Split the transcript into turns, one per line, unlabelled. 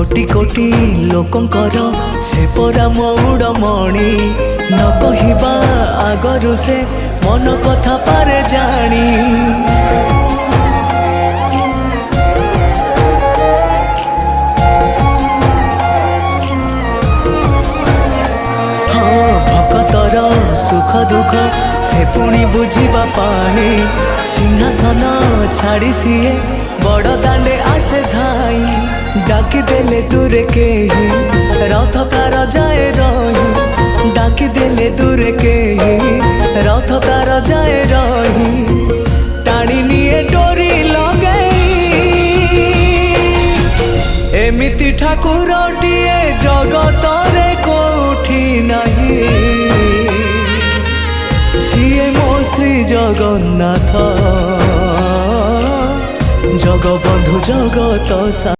कोटि कोटि लोकंकर से परा मौड़मणि न कहिबा आगरु से मन कथा पारे जानी। हाँ भक्तर सुख दुख से पुणी बुझिबा पानी सिंहासन छाड़ी सीए बड़ दांडे आसे धाई डाकी देले दूरे के ही रथ तार जाए रही डाकी देले दूरे के ही रथ तार जाए रही टाणी निये डोरी लगई एमिति ठाकुरटिए जगतरे कोठी नहीं सिए मो श्री जगन्नाथ जगबंधु जगत।